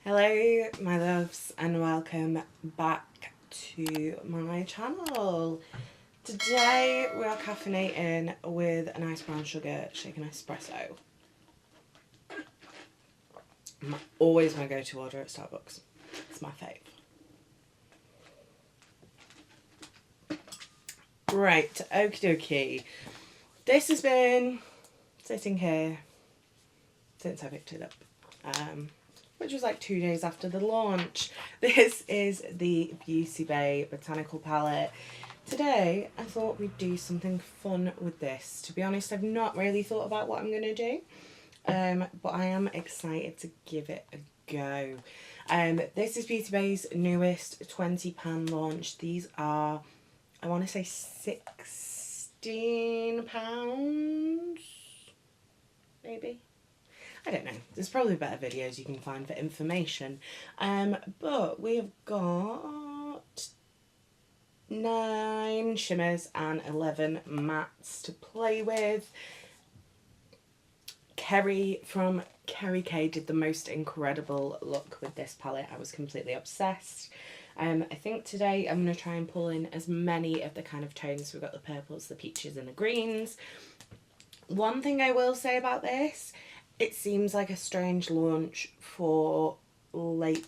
Hello my loves and welcome back to my channel. Today we are caffeinating with a nice brown sugar shaken espresso. Always my go-to order at Starbucks. It's my fave. Right, okie dokie. This has been sitting here since I picked it up. Which was like 2 days after the launch. This is the Beauty Bay Botanical palette. Today I thought we'd do something fun with this. To be honest, I've not really thought about what I'm going to do, but I am excited to give it a go. This is Beauty Bay's newest £20 launch. These are, I want to say £16, maybe. I don't know, there's probably better videos you can find for information, but we have got 9 shimmers and 11 mattes to play with. Kerry from Kerry K did the most incredible look with this palette. I was completely obsessed. I think today I'm going to try and pull in as many of the kind of tones. We've got the purples, the peaches and the greens. One thing I will say about this, it seems like a strange launch for late,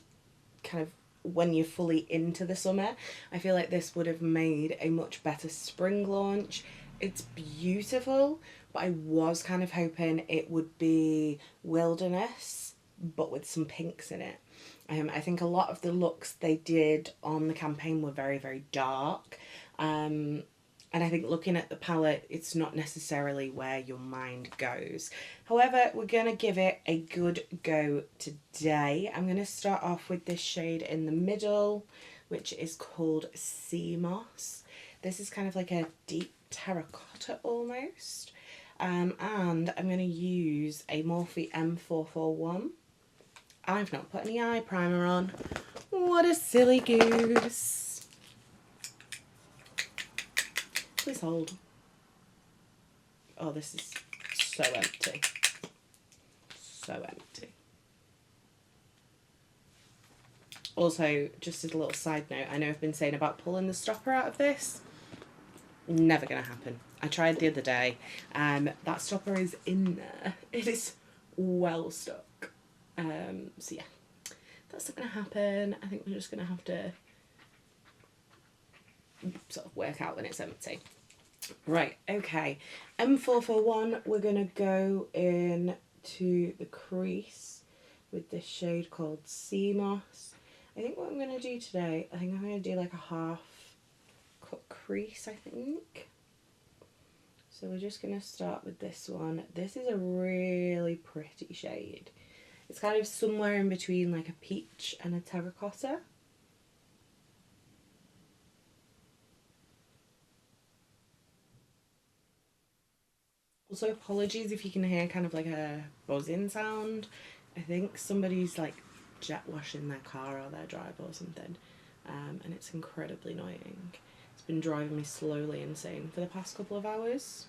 kind of when you're fully into the summer. I feel like this would have made a much better spring launch. It's beautiful, but I was kind of hoping it would be wilderness, but with some pinks in it. I think a lot of the looks they did on the campaign were very, very dark. And I think looking at the palette, it's not necessarily where your mind goes. However, we're going to give it a good go today. I'm going to start off with this shade in the middle, which is called Sea Moss. This is kind of like a deep terracotta almost. And I'm going to use a Morphe M441. I've not put any eye primer on. What a silly goose. Please hold. Oh, this is so empty. So empty. Also, just as a little side note, I know I've been saying about pulling the stopper out of this. Never going to happen. I tried the other day. That stopper is in there. It is well stuck. So yeah, that's not going to happen. I think we're just going to have to sort of work out when it's empty. Right, okay. M441, we're going to go in to the crease with this shade called Sea Moss. I think what I'm going to do today, I think I'm going to do like a half cut crease, I think. So we're just going to start with this one. This is a really pretty shade. It's kind of somewhere in between like a peach and a terracotta. Also, apologies if you can hear kind of like a buzzing sound. I think somebody's like jet washing their car or their drive or something, and it's incredibly annoying. It's been driving me slowly insane for the past couple of hours.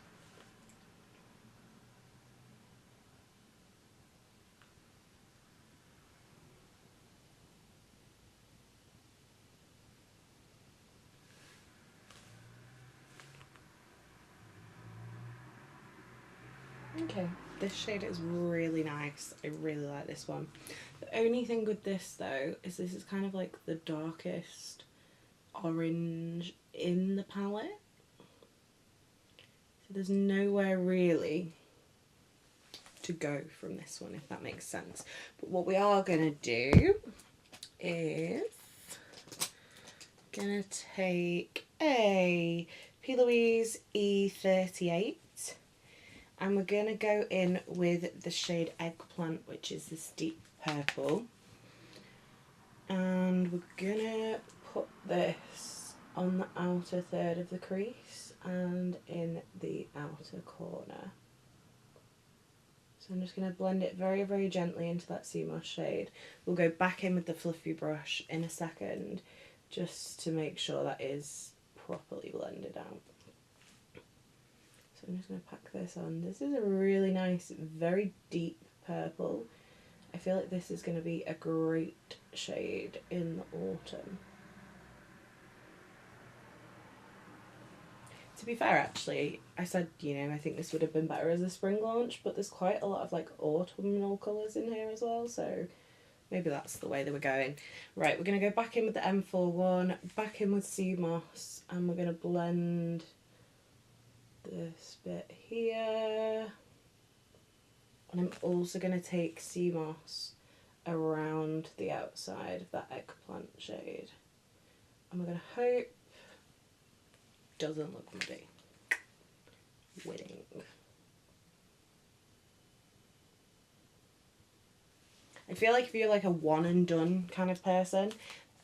Okay, this shade is really nice. I really like this one. The only thing with this though is this is kind of like the darkest orange in the palette. So there's nowhere really to go from this one, if that makes sense. But what we are going to do is going to take a P. Louise E38. And we're going to go in with the shade Eggplant, which is this deep purple. And we're going to put this on the outer third of the crease and in the outer corner. So I'm just going to blend it very, very gently into that Sea Moss shade. We'll go back in with the fluffy brush in a second, just to make sure that is properly blended out. So I'm just going to pack this on. This is a really nice, very deep purple. I feel like this is going to be a great shade in the autumn. To be fair, actually, I said, you know, I think this would have been better as a spring launch, but there's quite a lot of like autumnal colours in here as well, so maybe that's the way they were going. Right, we're going to go back in with the M41, back in with sea moss, and we're going to blend this bit here. And I'm also going to take sea moss around the outside of that eggplant shade. And we're going to hope doesn't look muddy. Winning. I feel like if you're like a one and done kind of person,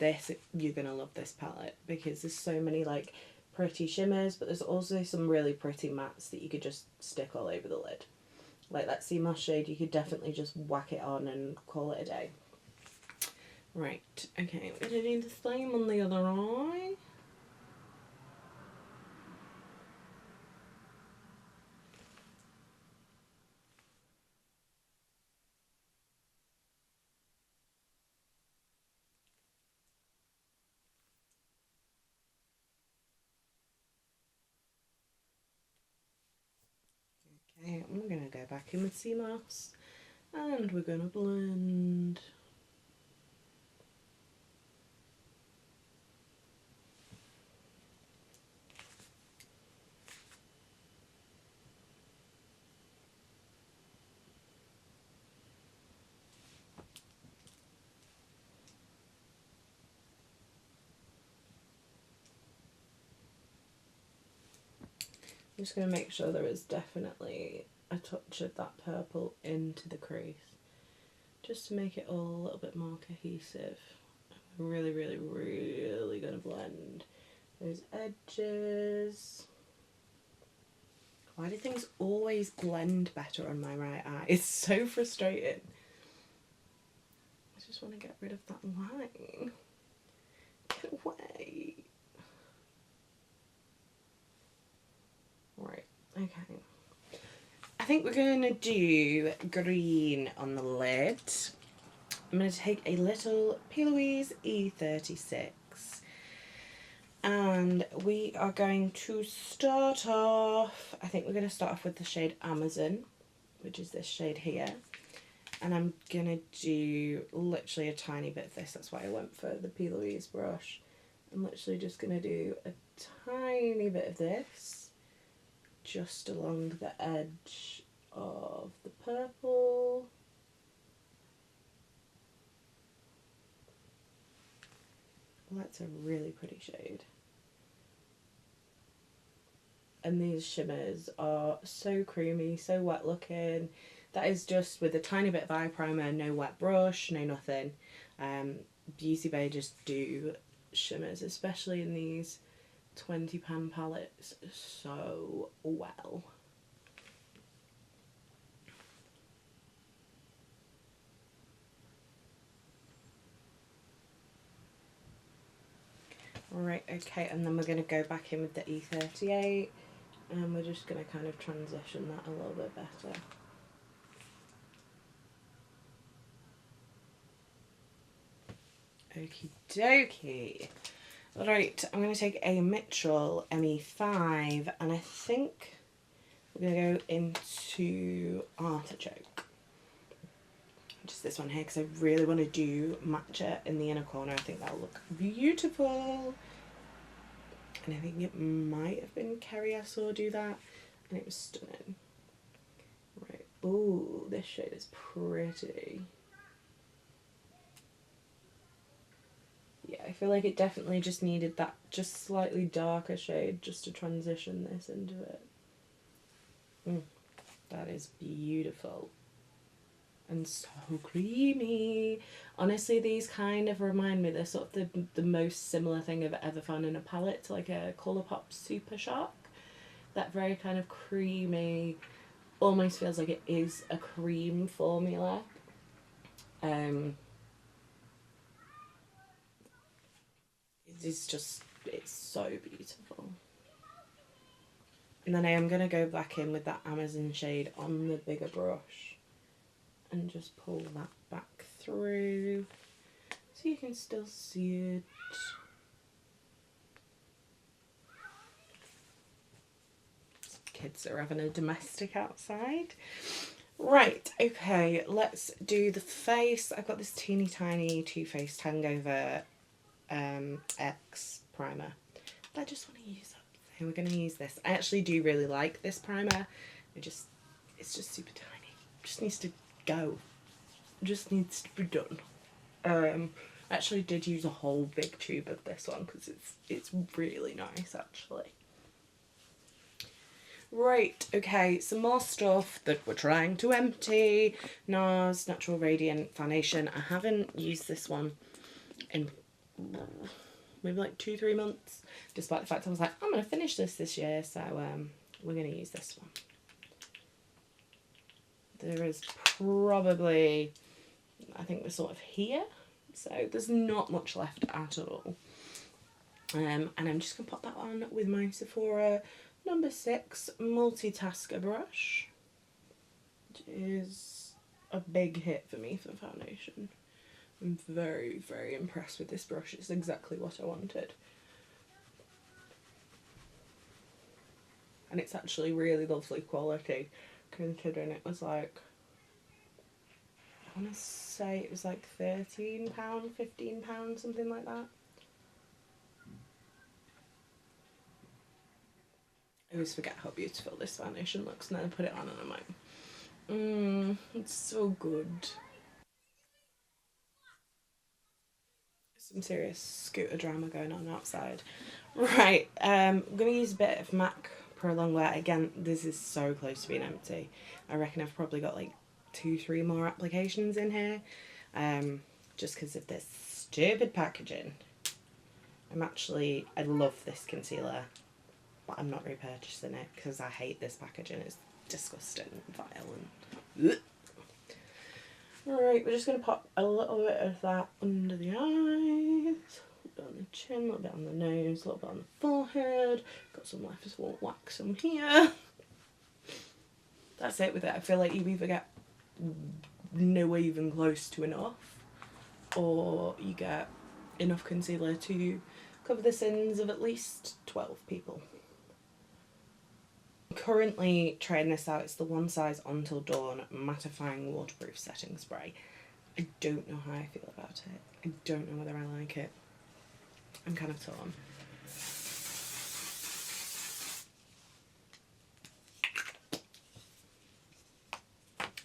you're gonna love this palette, because there's so many like pretty shimmers, but there's also some really pretty mattes that you could just stick all over the lid. Like that sea moss shade, you could definitely just whack it on and call it a day. Right, okay, we're gonna do the same on the other eye. Okay, I'm gonna go back in with sea moss and we're gonna blend. I'm just going to make sure there is definitely a touch of that purple into the crease, just to make it all a little bit more cohesive. I'm really, really, really going to blend those edges. Why do things always blend better on my right eye? It's so frustrating. I just want to get rid of that line. Get away. Right, okay. I think we're going to do green on the lid. I'm going to take a little P. Louise E36 and we are going to start off, I think we're going to start off with the shade Amazon, which is this shade here. And I'm going to do literally a tiny bit of this, that's why I went for the P. Louise brush. I'm literally just going to do a tiny bit of this, just along the edge of the purple. Well, that's a really pretty shade. And these shimmers are so creamy, so wet looking. That is just with a tiny bit of eye primer, no wet brush, no nothing. Beauty Bay just do shimmers, especially in these 20-pan palettes, so well. Right, okay, and then we're going to go back in with the E38 and we're just going to kind of transition that a little bit better. Okie dokie. Right, I'm going to take a Mitchell ME5 and I think we're going to go into Artichoke. Just this one here because I really want to do matcha in the inner corner. I think that'll look beautiful. And I think it might have been Kerry I saw do that and it was stunning. Right, ooh, this shade is pretty. Yeah, I feel like it definitely just needed that just slightly darker shade just to transition this into it. That is beautiful. And so creamy. Honestly, these kind of remind me, they're sort of the most similar thing I've ever found in a palette to like a Colourpop Super Shock. That very kind of creamy, almost feels like it is a cream formula. It's just, it's so beautiful. And then I am going to go back in with that Amazon shade on the bigger brush and just pull that back through so you can still see it. Kids are having a domestic outside. Right, okay, let's do the face. I've got this teeny tiny Too Faced Hangover X primer. I just want to use up. So we're going to use this. I actually do really like this primer. It's just super tiny. Just needs to go. Just needs to be done. I actually did use a whole big tube of this one because it's really nice actually. Right, okay, some more stuff that we're trying to empty. NARS Natural Radiant Foundation. I haven't used this one in maybe like 2-3 months, despite the fact I was like, I'm going to finish this year, so we're going to use this one. There is probably, I think we're sort of here, so there's not much left at all. And I'm just going to pop that on with my Sephora number 6 multitasker brush, which is a big hit for me for foundation. I'm very, very impressed with this brush. It's exactly what I wanted. And it's actually really lovely quality, considering it was like, I want to say it was like £13, £15, something like that. I always forget how beautiful this foundation looks, and then I put it on and I'm like, it's so good. Some serious scooter drama going on outside. Right, I'm going to use a bit of MAC Pro Longwear. Again, this is so close to being empty. I reckon I've probably got like 2-3 more applications in here, just because of this stupid packaging. I love this concealer, but I'm not repurchasing it because I hate this packaging. It's disgusting and vile. And alright, we're just going to pop a little bit of that under the eyes, a little bit on the chin, a little bit on the nose, a little bit on the forehead. Got some left, so we'll whack some here. That's it with it. I feel like you either get nowhere even close to enough, or you get enough concealer to cover the sins of at least 12 people. I'm currently trying this out. It's the One Size Until Dawn Mattifying Waterproof Setting Spray. I don't know how I feel about it. I don't know whether I like it. I'm kind of torn.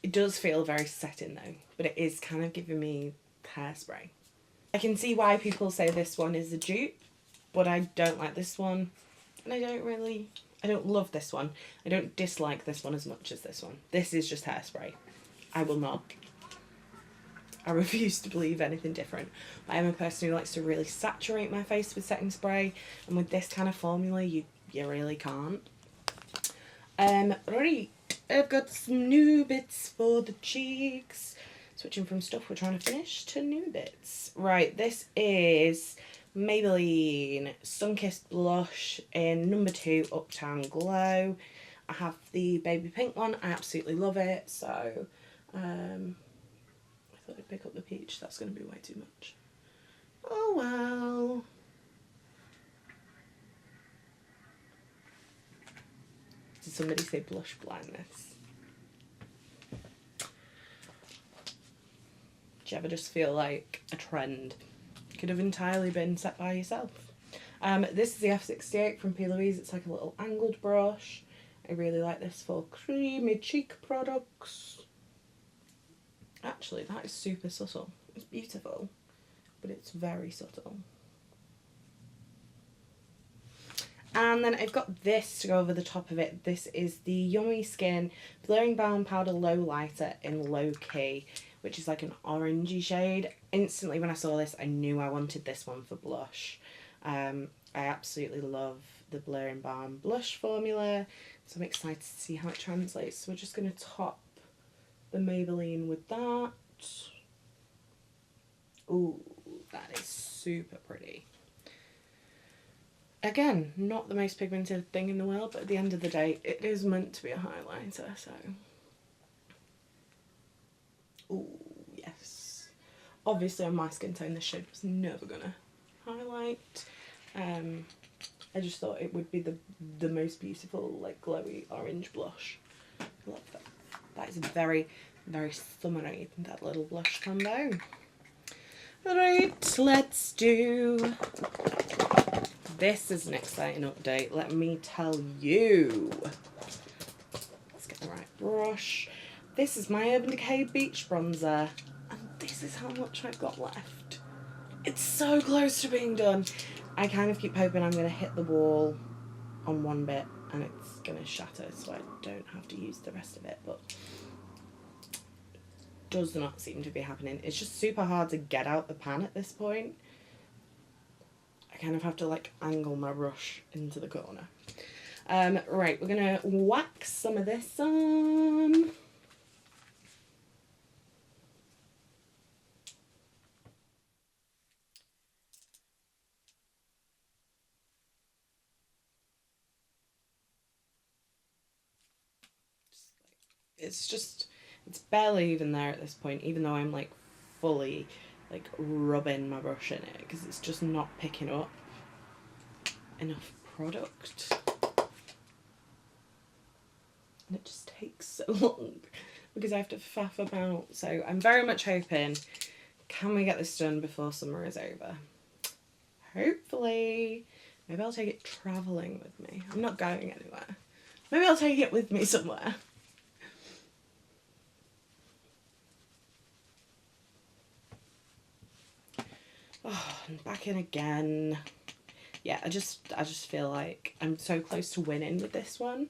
It does feel very setting though, but it is kind of giving me hairspray. I can see why people say this one is a dupe, but I don't like this one, and I don't love this one. I don't dislike this one as much as this one. This is just hairspray. I refuse to believe anything different. But I'm a person who likes to really saturate my face with setting spray, and with this kind of formula, you really can't. Right, I've got some new bits for the cheeks. Switching from stuff we're trying to finish to new bits. Right, this is Maybelline Sunkissed Blush in number 2 Uptown Glow. I have the baby pink one. I absolutely love it. So I thought I'd pick up the peach. That's going to be way too much. Oh well. Did somebody say blush blindness? Do you ever just feel like a trend could have entirely been set by yourself? This is the F68 from P. Louise. It's like a little angled brush. I really like this for creamy cheek products. Actually, that is super subtle. It's beautiful, but it's very subtle. And then I've got this to go over the top of it. This is the Yummy Skin Blurring Balm Powder Low Lighter in Low Key, which is like an orangey shade. Instantly when I saw this, I knew I wanted this one for blush. I absolutely love the Blurring Balm blush formula, so I'm excited to see how it translates. So we're just going to top the Maybelline with that. Ooh, that is super pretty. Again, not the most pigmented thing in the world, but at the end of the day, it is meant to be a highlighter, so. Oh, yes. Obviously on my skin tone this shade was never gonna highlight. I just thought it would be the most beautiful, like, glowy orange blush. I love that. That is very, very summery, that little blush combo. Right, let's do... This is an exciting update, let me tell you. Let's get the right brush. This is my Urban Decay Beach Bronzer, and this is how much I've got left. It's so close to being done. I kind of keep hoping I'm going to hit the wall on one bit and it's going to shatter, so I don't have to use the rest of it, but does not seem to be happening. It's just super hard to get out the pan at this point. I kind of have to like angle my brush into the corner. Right, we're going to wax some of this on. It's barely even there at this point, even though I'm like fully like rubbing my brush in it, because it's just not picking up enough product. And it just takes so long because I have to faff about. So I'm very much hoping, can we get this done before summer is over? Hopefully. Maybe I'll take it travelling with me. I'm not going anywhere. Maybe I'll take it with me somewhere. Oh, and back in again. Yeah, I just feel like I'm so close to winning with this one.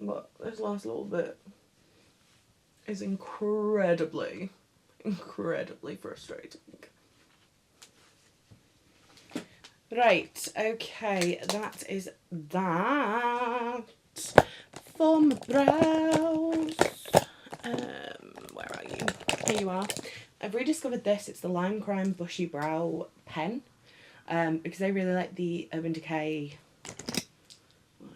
But this last little bit is incredibly, incredibly frustrating. Right, okay, that is that for my brows. Where are you? Here you are. I've rediscovered this. It's the Lime Crime Bushy Brow Pen, because I really like the Urban Decay,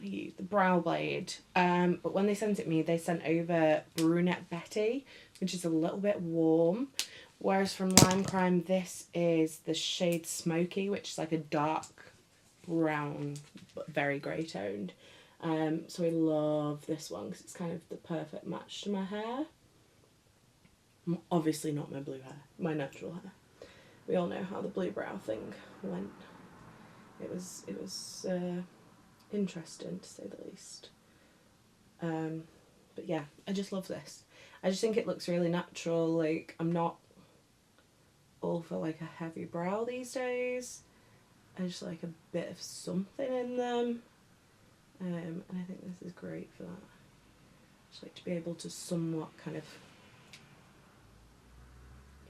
the brow blade. But when they sent it me, they sent over Brunette Betty, which is a little bit warm. Whereas from Lime Crime, this is the shade Smoky, which is like a dark brown, but very grey toned. So I love this one because it's kind of the perfect match to my hair. Obviously not my blue hair, my natural hair. We all know how the blue brow thing went. It was interesting, to say the least. But yeah, I just love this. I just think it looks really natural. Like, I'm not all for like a heavy brow these days. I just like a bit of something in them. And I think this is great for that. Just like to be able to somewhat kind of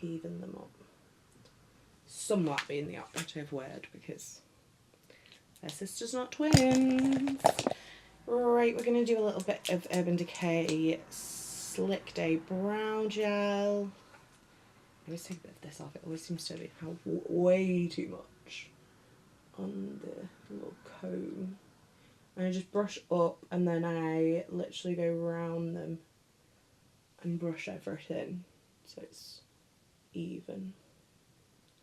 even them up. Somewhat being the operative word, because they're sisters, not twins. Right, we're going to do a little bit of Urban Decay Slick Day Brow Gel. I always take a bit of this off. It always seems to have way too much on the little comb. And I just brush up and then I literally go round them and brush everything so it's even.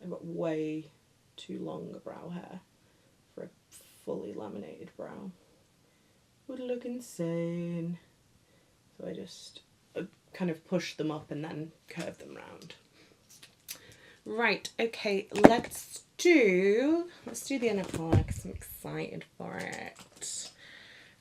I've got way too long a brow hair for a fully laminated brow. Would look insane. So I just kind of push them up and then curve them round. Right, okay, let's do the inner corner because I'm excited for it.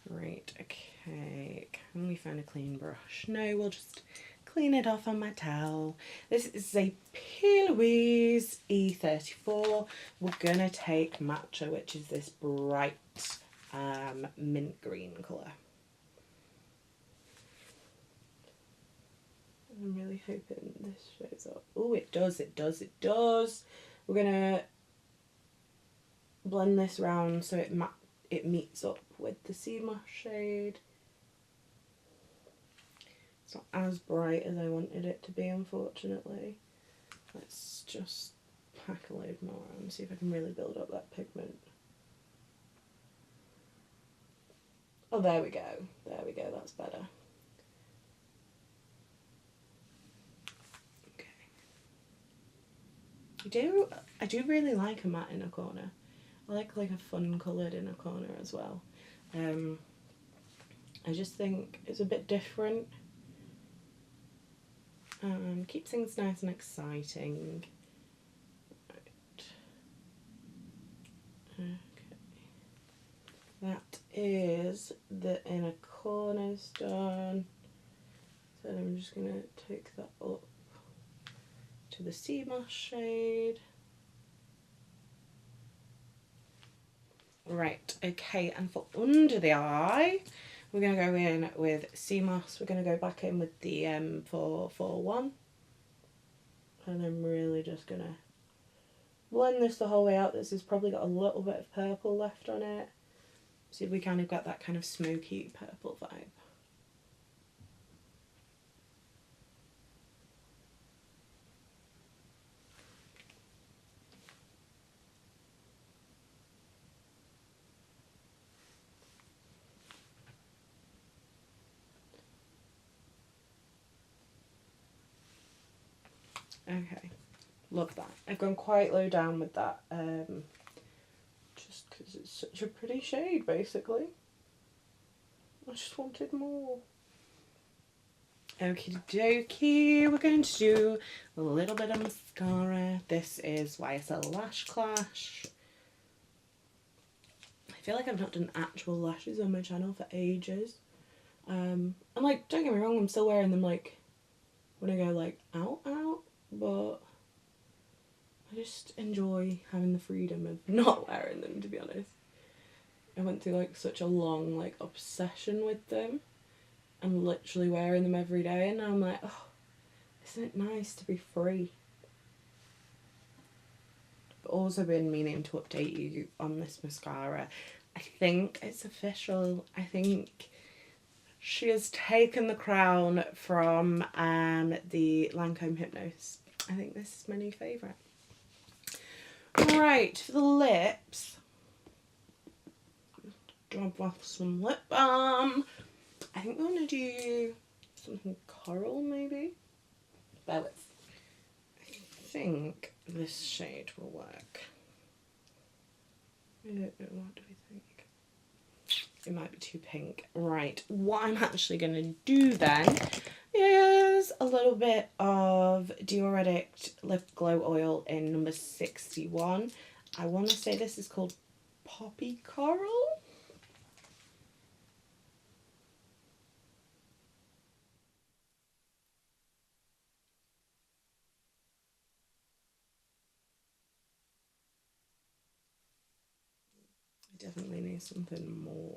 Right, okay, can we find a clean brush? No, we'll just clean it off on my towel. This is a P. Louise E34. We're gonna take Matcha, which is this bright mint green colour. I'm really hoping this shows up. Oh, it does, it does, it does. We're gonna blend this round so it meets up with the sea moss shade. It's not as bright as I wanted it to be, unfortunately. Let's just pack a load more on, see if I can really build up that pigment. Oh, there we go. There we go, that's better. I do really like a matte inner corner. I like a fun coloured inner corner as well. I just think it's a bit different. Keeps things nice and exciting. Right. Okay. That is the inner corners done. So I'm just going to take that up to the sea moss shade. Right, okay, and for under the eye, we're going to go in with sea moss. We're going to go back in with the M441. And I'm really just going to blend this the whole way out. This has probably got a little bit of purple left on it. See if we kind of got that kind of smoky purple vibe. Okay, love that. I've gone quite low down with that, just because it's such a pretty shade, basically. I just wanted more. Okie dokie, we're going to do a little bit of mascara. This is YSL Lash Clash. I feel like I've not done actual lashes on my channel for ages. And like, don't get me wrong, I'm still wearing them like when I go like out, but I just enjoy having the freedom of not wearing them, to be honest. I went through like such a long like obsession with them and literally wearing them every day, and now I'm like, oh, isn't it nice to be free? I've also been meaning to update you on this mascara. I think it's official. I think she has taken the crown from the Lancome Hypnose. I think this is my new favourite. Right, for the lips, drop off some lip balm. I think we're going to do something coral, maybe? Bear with. I think this shade will work. I don't know, what do we think? It might be too pink. Right, what I'm actually going to do then is a little bit of Dior Addict Lip Glow Oil in number 61. I want to say this is called Poppy Coral. I definitely need something more.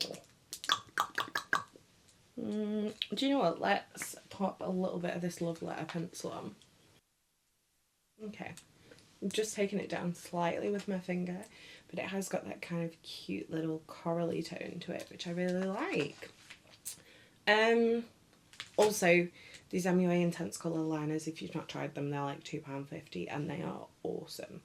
Do you know what? Let's pop a little bit of this Love Letter pencil on. Okay, I'm just taking it down slightly with my finger, but it has got that kind of cute little corally tone to it, which I really like. Also, these MUA Intense Colour liners, if you've not tried them, they're like £2.50 and they are awesome.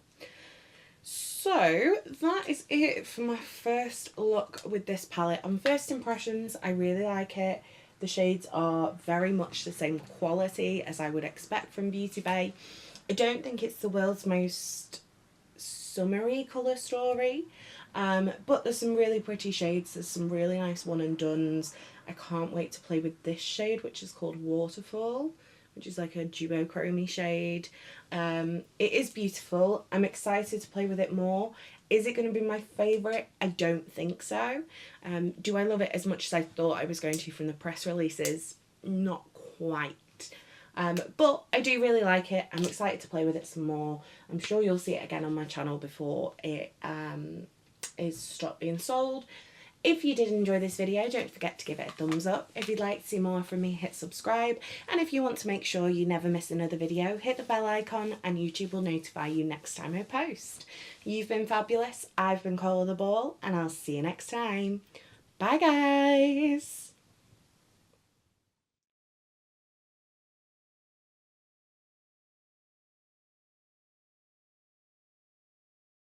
So that is it for my first look with this palette. On first impressions, I really like it. The shades are very much the same quality as I would expect from Beauty Bay. I don't think it's the world's most summery colour story, but there's some really pretty shades. There's some really nice one and dones. I can't wait to play with this shade, which is called Waterfall, which is like a duochrome shade. It is beautiful. I'm excited to play with it more. Is it going to be my favourite? I don't think so. Do I love it as much as I thought I was going to from the press releases? Not quite. But I do really like it. I'm excited to play with it some more. I'm sure you'll see it again on my channel before it is stopped being sold. If you did enjoy this video, don't forget to give it a thumbs up. If you'd like to see more from me, hit subscribe. And if you want to make sure you never miss another video, hit the bell icon and YouTube will notify you next time I post. You've been fabulous. I've been Coleoftheball and I'll see you next time. Bye guys!